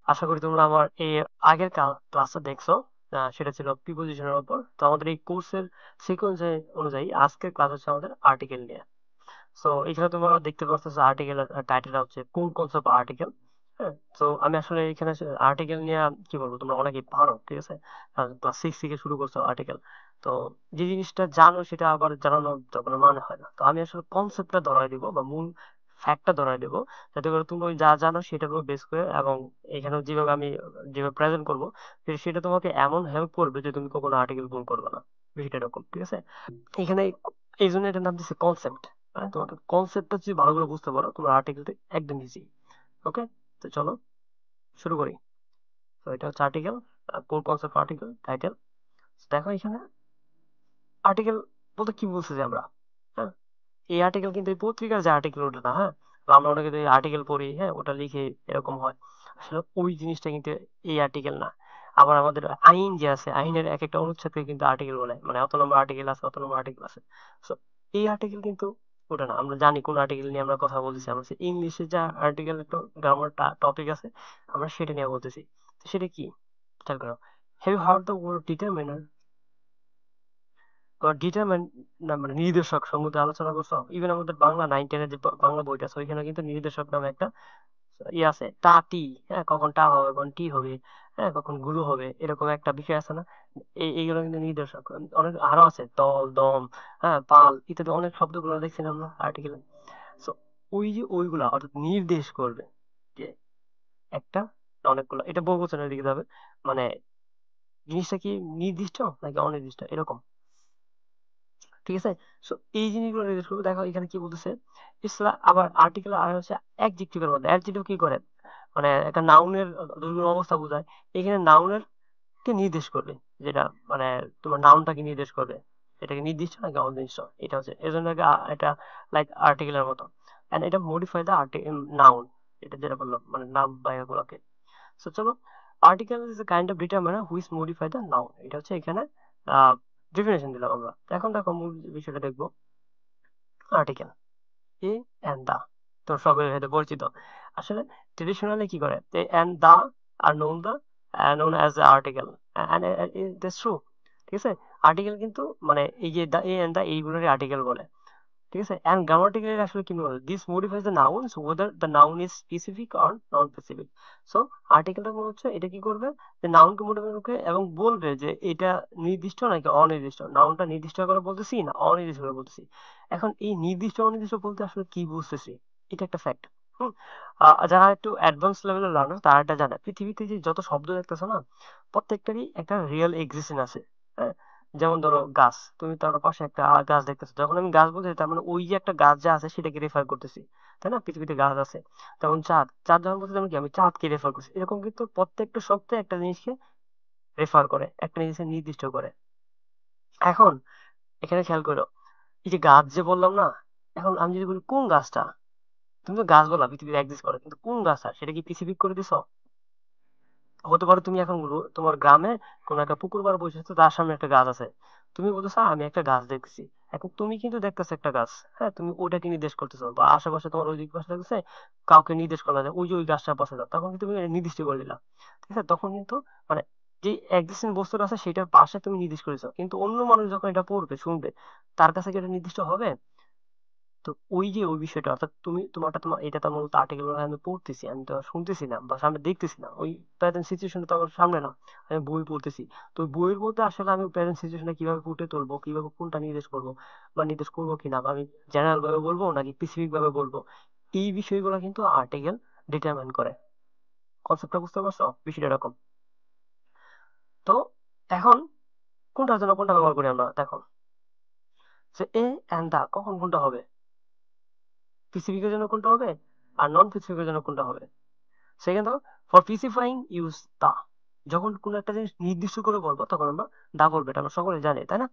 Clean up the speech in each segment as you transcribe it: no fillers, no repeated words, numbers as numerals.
আশা করি তোমরা আমার এই আগের ক্লাসটা দেখছো। সেটা ছিল প্রিপোজিশনের উপর। তো আমাদের এই কোর্সের সিকোয়েন্স অনুযায়ী আজকের ক্লাস হচ্ছে আমাদের আর্টিকেল নিয়ে। সো এখানে তোমরা দেখতে পাচ্ছ আর্টিকেলের টাইটেলটা হচ্ছে কোন কনসেপ্ট আর্টিকেল। হ্যাঁ, তো আমি আসলে এখানে আর্টিকেল নিয়ে কি বলবো, তোমরা অনেকেই পারো, ঠিক আছে। ক্লাস 6 থেকে শুরু করছো আর্টিকেল। তো যে জিনিসটা জানো সেটা আবার জানানো কোনো মানে হয় না। তো আমি আসলে কনসেপ্টটা ধরাই দিব বা মূল ফ্যাক্টটা ধরাই দিব, যাতে করে তুমি ওই যা জানো সেটার উপর বেস করে, এবং এখানে যেভাবে আমি যেভাবে প্রেজেন্ট করবো সেটা তোমাকে এমন হেল্প করবে যে তুমি কখনো আর্টিকেল ভুল করবে না। বিষয়টা এরকম, ঠিক আছে। এখানে এই জন্য এটার নাম দিচ্ছে কনসেপ্ট। তোমাকে কনসেপ্টটা যদি ভালো করে বুঝতে পারো তোমার আর্টিকেলটা একদম ইজি। ওকে, তো চলো শুরু করি। তো এটা হচ্ছে article, core concept article title. দেখো এখানে আর্টিকেল বলতে কি বলছি যে আমরা, হ্যাঁ, এই আর্টিকেল কিন্তু এই পত্রিকার যে আর্টিকেল ওটা না। হ্যাঁ, তো আমরা অনেকে যে আর্টিকেল পড়ি, হ্যাঁ, ওটা লিখে এরকম হয়। আসলে ওই জিনিসটা কিন্তু এই আর্টিকেল না। আবার আমাদের আইন যে আছে, আইনের এক একটা অনুচ্ছেদকে কিন্তু আর্টিকেল বলে, মানে অত নম্বর আর্টিকেল আছে, অত নম্বর আর্টিকেল আছে। তো এই আর্টিকেল কিন্তু ওটা না। আমরা জানি কোন আর্টিকেল নিয়ে আমরা কথা বলতেছি। আমরা ইংলিশে যা আর্টিকেল একটা গ্রামার টপিক আছে, আমরা সেটা নিয়ে বলতেছি। তো সেটা কি, খেয়াল করো। Have you heard the word determiner? Determine না, মানে নির্দেশক সম্বন্ধে আলোচনা করছো। ইভেন আমাদের বাংলা 9-10 যে বাংলা বইটা আছে ওইখানে কিন্তু নির্দেশক নামে একটা আছে, টা টি। হ্যাঁ, কখন টা হবে, কখন টি হবে, হ্যাঁ, কখন গুলো হবে, এরকম একটা বিষয় আছে না। এইগুলো কিন্তু নির্দেশক। অনেক আরো আছে, দল, দম, হ্যাঁ, পাল ইত্যাদি অনেক শব্দগুলো দেখছিলাম না আর্টিকেলে। সো ওই যে ওইগুলা অর্থাৎ নির্দেশ করবে যে একটা না অনেকগুলো, এটা বহুবচনের দিকে যাবে। মানে জিনিসটা কি নির্দিষ্ট নাকি অনির্দিষ্ট এরকম, ঠিক আছে। সো এই জিনিসগুলো নির্দেশ করবে। দেখো এখানে কি বলতেছে, ইসলা আবার আর্টিকেল আর হচ্ছে অ্যাডজেক্টিভের মধ্যে। অ্যাডজেক্টিভ কি করে, মানে একটা নাউনের দুর্গুণ অবস্থা বোঝায়। এখানে নাউনের কে নির্দেশ করবে, যেটা মানে তোমার নাউনটাকে নির্দেশ করবে, এটাকে নির্দিষ্ট নাকি অনির্দিষ্ট। এটা হচ্ছে এজন্য এটা লাইক আর্টিকেলের মতো। এন্ড এটা মডিফাই দা নাউন, এটা যেটা বললাম মানে নাম বা এগুলোকে। সো চলো, article is a kind of determiner which modify the noun. এটা হচ্ছে এখানে ডেফিনেশন দিলাম আমরা। এখন দেখো মূল বিষয়টা দেখবো। আর্টিকেল এ এন্ড দা, তো সবাই হয়তো পরিচিত। আসলে ট্রেডিশনালি কি করে, and the are known as the article, and that's true, ঠিক আছে। আর্টিকেল কিন্তু মানে এই যে দা, এ এন্ড দা, এইগুলোরই আর্টিকেল বলে, ঠিক আছে। এন্ড গ্রামাটিক্যালি আসলে কি বলে, this modifies the noun whether the noun is specific or non specific. So আর্টিকেলটা মনে হচ্ছে এটা কি করবে, যে নাউনকে মডিফাই করবে এবং বলবে যে এটা নির্দিষ্ট নাকি অনির্দিষ্ট। নাউনটা নির্দিষ্ট করে বলতেছি না অনির্দিষ্ট করে বলতেছি। এখন এই নির্দিষ্ট অনির্দিষ্ট বলতে আসলে কি বুঝতেছি, এটা একটা ফ্যাক্ট। হুম, যারা একটু অ্যাডভান্স লেভেলের লার্নার তারা এটা জানে। পৃথিবীতে যে যত শব্দ দেখতেছো না, প্রত্যেকটারই একটা রিয়েল এক্সিস্টেন্স আছে। হ্যাঁ, যেমন ধরো গাছ, তুমি তার পাশে একটা গাছ দেখতেছো, যখন আমি গাছ বলছি তার মানে ওই যে একটা গাছ যা আছে সেটাকে রেফার করতেছি, তাই না। পৃথিবীতে গাছ আছে। তেমন চাঁদ, চাঁদ যখন বলছি তখন কি আমি চাঁদকে রেফার করছি। এরকম কিন্তু প্রত্যেকটা শব্দে একটা জিনিসকে রেফার করে, একটা জিনিসকে নির্দিষ্ট করে। এখন এখানে খেয়াল করো, এই যে গাছ যে বললাম না, এখন আমি যদি বলি কোন গাছটা, তুমি তো গাছ বলা পৃথিবীতে এক্সিস্ট করে, কিন্তু কোন গাছটা সেটা কি স্পেসিফিক করে দিছো। হতে পারে তুমি এখন তোমার গ্রামে কোনো একটা পুকুর পাড়ে বসে আছো, তার সামনে একটা গাছ আছে, তুমি বলতেছো আমি একটা গাছ দেখছি। এখন তুমি কিন্তু দেখতেছো একটা গাছ, হ্যাঁ, তুমি ওটাকে নির্দেশ করতেছো, বা আশেপাশে তোমার ওই দিক পাশে দেখতেছে, কাউকে নির্দেশ করলা যে ওই যে ওই গাছটার পাশে যাও, তখন কিন্তু তুমি এটা নির্দিষ্ট করে দিলা, ঠিক আছে। তখন কিন্তু মানে যে এক্সিস্টিং বস্তুটা আছে সেটার পাশে তুমি নির্দেশ করেছো, কিন্তু অন্য মানুষ যখন এটা পড়বে শুনবে, তার কাছে কি এটা নির্দিষ্ট হবে। তো ওই যে ওই বিষয়টা, অর্থাৎ তুমি তোমারটা, তোমার এটা তো মূলত আর্টিকেল আমি পড়তেছি, আমি তো আর শুনতেছি না বা সামনে দেখতেছি না, ওই প্রেজেন্ট সিচুয়েশন তো আমার সামনে না, আমি বই পড়তেছি। তো ওই বইয়ের মধ্যে আসলে আমি প্রেজেন্ট সিচুয়েশনে কিভাবে ফুটে তুলবো, কিভাবে কোনটা নির্দেশ করবো বা নির্দেশ করবো কিনা, বা আমি জেনারেল ভাবে বলবো নাকি স্পেসিফিক ভাবে বলবো, এই বিষয়গুলো কিন্তু আর্টিকেল ডিটারমাইন করে। কনসেপ্টটা বুঝতে পারছো, বিষয়টা এরকম। তো এখন কোনটার জন্য কোনটা ব্যবহার করি আমরা, দেখো যে এ এন্ড দা কখন কোনটা হবে, স্পেসিফিকের জন্য কোনটা হবে আর নন স্পেসিফিকের জন্য কোনটা হবে। সেকেন্ড, ফর স্পেসিফাইং ইউজ দা, যখন কোনো একটা জিনিস নির্দিষ্ট করে বলবো তখন আমরা দা বলবো, এটা আমরা সকলে জানি, তাই না।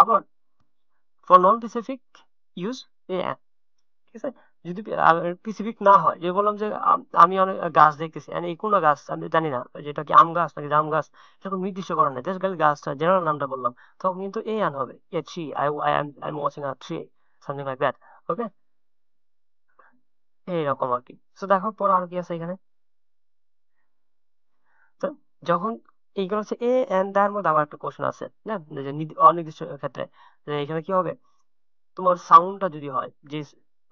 আবার for non specific use A N, ঠিক আছে। যদি স্পেসিফিক না হয়, যে বললাম যে আমি অনেক গাছ দেখতেছি, and এই কোন গাছ আমি জানি না, যেটা কি আম গাছ নাকি জাম গাছ, এরকম নির্দিষ্ট করা নেই, জাস্ট খালি গাছটা জেনারেল নামটা বললাম, তখন কিন্তু এ আন হবে, a tree, I am watching a tree, something like that. Okay, এইরকম আর কি। তো দেখো পরে আর কি আছে এখানে। যখন এইগুলো হচ্ছে এ এন্ড তার মধ্যে আবার একটা কোশ্চেন আছে না, যে অনির্দিষ্ট ক্ষেত্রে, যে এখানে কি হবে, তোমার সাউন্ডটা যদি হয়, যে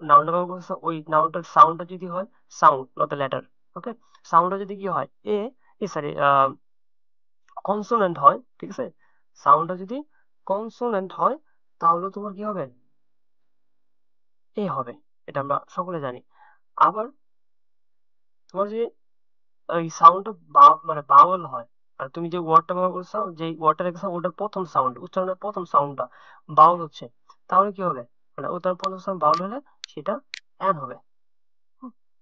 নাউনটা ব্যবহার করছো ওই নাউনটার সাউন্ডটা যদি হয় সাউন্ড নট লেটার, ওকে, সাউন্ডটা যদি কি হয় সরি কনসোনেন্ট হয়, ঠিক আছে, সাউন্ডটা যদি কনসোনেন্ট হয় তাহলে তোমার কি হবে, এ হবে, এটা আমরা সকলে জানি। আবার তোমার যে ওই সাউন্ডটা মানে বাউল হয়, আর তুমি যে ওয়ার্ডটা ব্যবহার করছো, যে ওয়ার্ডটা রেখেছো ওটার প্রথম সাউন্ড, উচ্চারণের প্রথম সাউন্ডটা বাউল হচ্ছে, তাহলে কি হবে, মানে ওটার প্রথম সাউন্ড বাউল হলে সেটা অ্যান হবে,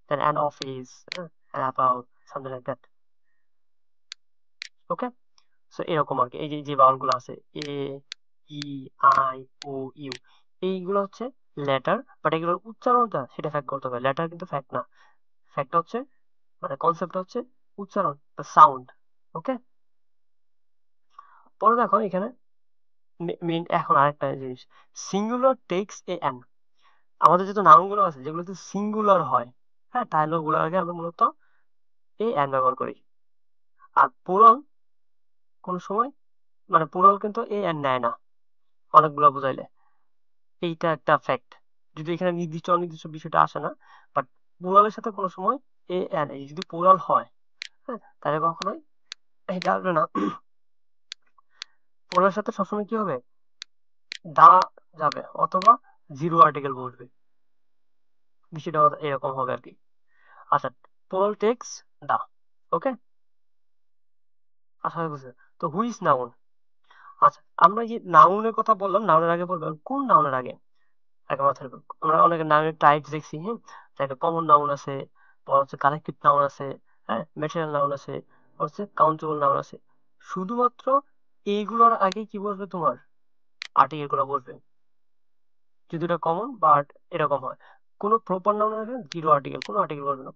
then an office, an about, something like that. Okay, so এরকম আর কি, এই যে যে বাউল গুলো আছে এ, ই, আই, ও, ইউ, এইগুলো হচ্ছে লেটার, বাট এগুলোর উচ্চারণটা সেটা ফ্যাক্ট করতে হবে, লেটার কিন্তু ফ্যাক্ট না, ফ্যাক্টটা হচ্ছে মানে কনসেপ্টটা হচ্ছে উচ্চারণ বা সাউন্ড। ওকে, পরে দেখো এখানে মেইন এখন আরেকটা জিনিস, সিঙ্গুলার টেক্স এ এন, আমাদের যত নাউন গুলো আছে যেগুলোতে সিঙ্গুলার হয়, হ্যাঁ, ডায়লগ গুলো আগে আমরা মূলত এ এন ব্যবহার করি, আর প্লুরাল কোন সময়, মানে প্লুরাল কিন্তু এ এন নেয় না অনেকগুলো বুঝাইলে, এইটা একটা ফ্যাক্ট, যদি এখানে নির্দিষ্ট অনির্দিষ্ট বিষয়টা আসে না, বাট প্লুরালের সাথে কোনো সময় এ এন, যদি প্লুরাল হয়, হ্যাঁ, তাহলে কখনোই এটা আসবে না, প্লুরালের সাথে সবসময় কি হবে, দা যাবে অথবা জিরো আর্টিকেল বসবে, বিষয়টা এরকম হবে আর কি। আচ্ছা, প্লুরাল টেক্স দা, ওকে, আশা করি বুঝছো। তো হুইজ নাউন, আচ্ছা আমরা যে নাউনের কথা বললাম, নাউনের আগে বলবো কোন নাউনের আগে, আগে মাথায় রাখবো, আমরা অনেক নাউনের টাইপস দেখছি, হ্যাঁ, একটা কমন নাউন আছে, পর হচ্ছে কালেক্টিভ নাউন আছে, হ্যাঁ, ম্যাটেরিয়াল নাউন আছে, পর হচ্ছে কাউন্টেবল নাউন আছে, শুধুমাত্র এইগুলোর আগে কি বলবে তোমার, আর্টিকেল গুলো বলবে, যদি এটা কমন বা এরকম হয়, কোনো প্রপার নাউনের আগে জিরো আর্টিকেল, কোনো আর্টিকেল বলবে না।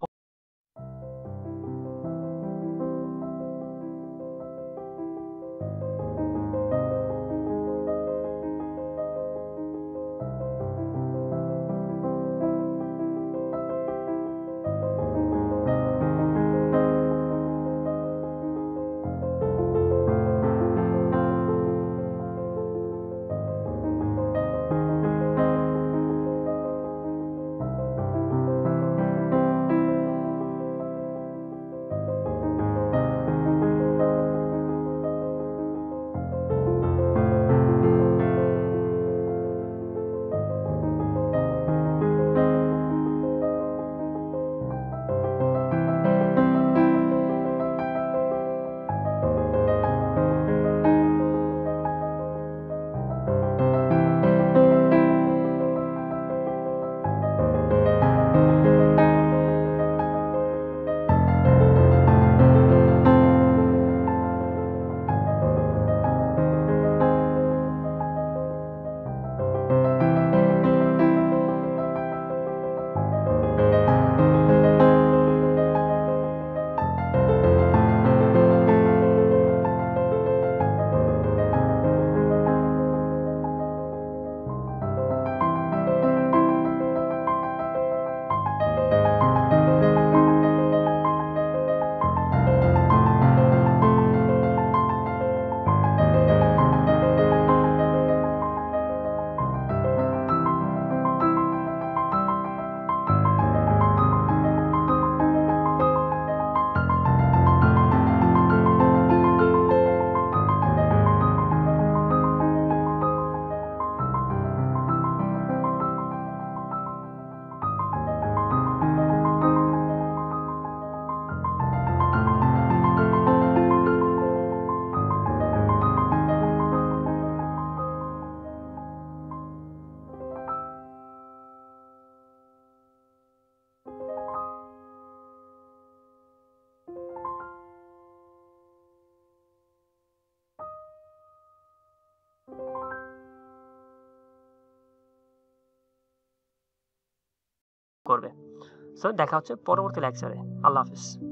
করবে। সো দেখা হচ্ছে পরবর্তী লেকচারে। আল্লাহ হাফিজ।